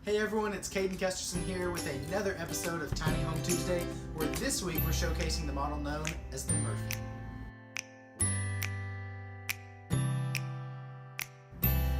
Hey everyone, it's Caden Kesterson here with another episode of Tiny Home Tuesday, where this week we're showcasing the model known as the Murphy.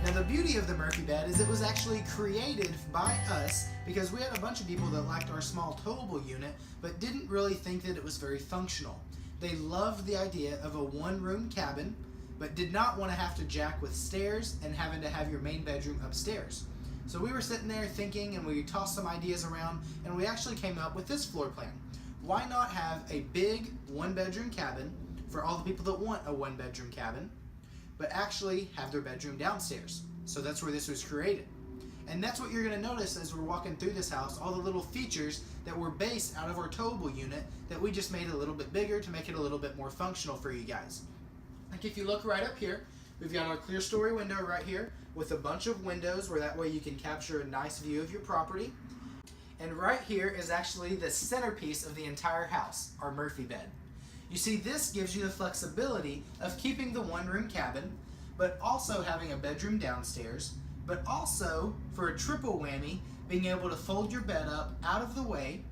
Now the beauty of the Murphy bed is it was actually created by us because we had a bunch of people that liked our small towable unit but didn't really think that it was very functional. They loved the idea of a one-room cabin but did not want to have to jack with stairs and having to have your main bedroom upstairs. So we were sitting there thinking, and we tossed some ideas around, and we actually came up with this floor plan. Why not have a big one-bedroom cabin for all the people that want a one-bedroom cabin, but actually have their bedroom downstairs? So that's where this was created. And that's what you're going to notice as we're walking through this house, all the little features that were based out of our towable unit that we just made a little bit bigger to make it a little bit more functional for you guys. Like if you look right up here, we've got our clear story window right here with a bunch of windows where that way you can capture a nice view of your property. And right here is actually the centerpiece of the entire house, our Murphy bed. You see, this gives you the flexibility of keeping the one-room cabin, but also having a bedroom downstairs, but also for a triple whammy, being able to fold your bed up out of the way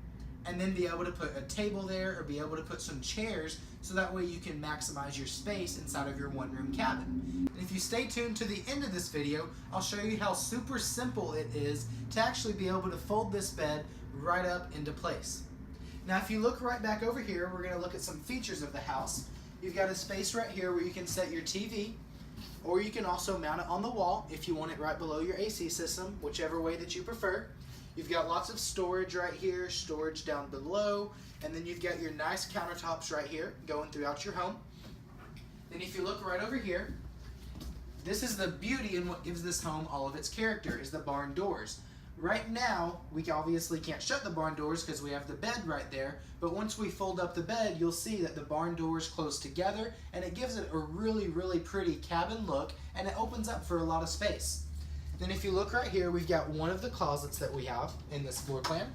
and then be able to put a table there or be able to put some chairs so that way you can maximize your space inside of your one-room cabin. And if you stay tuned to the end of this video, I'll show you how super simple it is to actually be able to fold this bed right up into place. Now if you look right back over here, we're going to look at some features of the house. You've got a space right here where you can set your TV, or you can also mount it on the wall if you want it right below your AC system, whichever way that you prefer. You've got lots of storage right here, storage down below, and then you've got your nice countertops right here going throughout your home. Then if you look right over here, this is the beauty and what gives this home all of its character is the barn doors. Right now, we obviously can't shut the barn doors because we have the bed right there, but once we fold up the bed, you'll see that the barn doors close together and it gives it a really, really pretty cabin look and it opens up for a lot of space. Then if you look right here, we've got one of the closets that we have in this floor plan.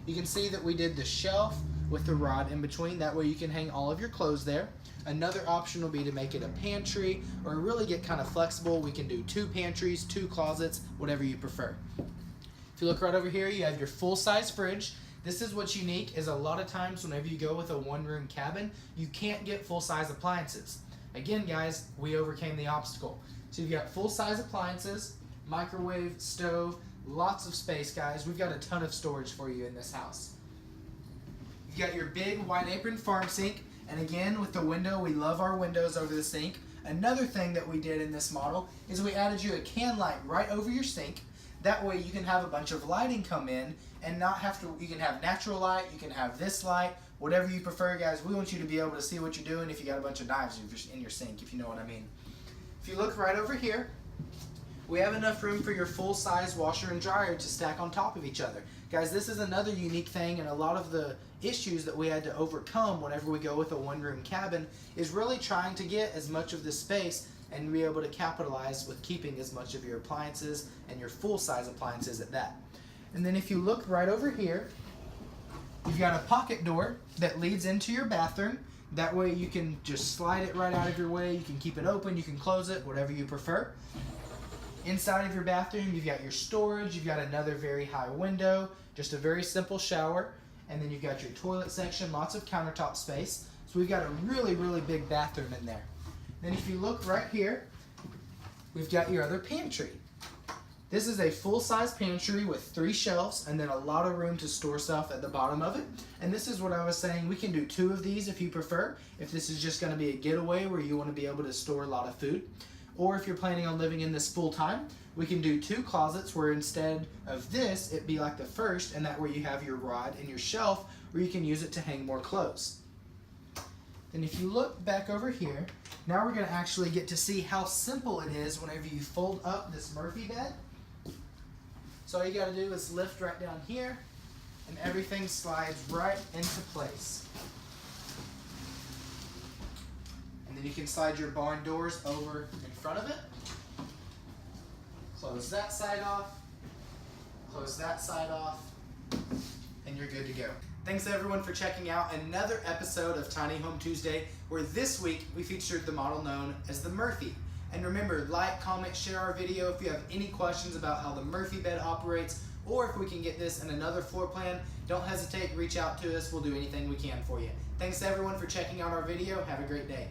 You can see that we did the shelf with the rod in between. That way you can hang all of your clothes there. Another option will be to make it a pantry or really get kind of flexible. We can do 2 pantries, 2 closets, whatever you prefer. If you look right over here, you have your full-size fridge. This is what's unique is a lot of times whenever you go with a one-room cabin, you can't get full-size appliances. Again, guys, we overcame the obstacle. So you've got full-size appliances, microwave, stove, lots of space, guys. We've got a ton of storage for you in this house. You've got your big white apron farm sink, and again, with the window, we love our windows over the sink. Another thing that we did in this model is we added you a can light right over your sink. That way you can have a bunch of lighting come in and not have to, you can have natural light, you can have this light, whatever you prefer, guys. We want you to be able to see what you're doing if you got a bunch of knives in your sink, if you know what I mean. If you look right over here, we have enough room for your full-size washer and dryer to stack on top of each other. Guys, this is another unique thing, and a lot of the issues that we had to overcome whenever we go with a one-room cabin is really trying to get as much of this space and be able to capitalize with keeping as much of your appliances and your full-size appliances at that. And then if you look right over here, you've got a pocket door that leads into your bathroom. That way you can just slide it right out of your way. You can keep it open, you can close it, whatever you prefer. Inside of your bathroom, you've got your storage, you've got another very high window, just a very simple shower, and then you've got your toilet section, lots of countertop space. So we've got a really, really big bathroom in there. Then if you look right here, we've got your other pantry. This is a full-size pantry with 3 shelves and then a lot of room to store stuff at the bottom of it. And this is what I was saying, we can do 2 of these if you prefer, if this is just going to be a getaway where you want to be able to store a lot of food. Or if you're planning on living in this full time, we can do 2 closets where instead of this, it'd be like the first, and that way you have your rod and your shelf where you can use it to hang more clothes. Then if you look back over here, now we're going to actually get to see how simple it is whenever you fold up this Murphy bed. So all you got to do is lift right down here, and everything slides right into place. And then you can slide your barn doors over in front of it. Close that side off. Close that side off. And you're good to go. Thanks everyone for checking out another episode of Tiny Home Tuesday, where this week we featured the model known as the Murphy. And remember, like, comment, share our video if you have any questions about how the Murphy bed operates or if we can get this in another floor plan, don't hesitate, reach out to us. We'll do anything we can for you. Thanks everyone for checking out our video. Have a great day.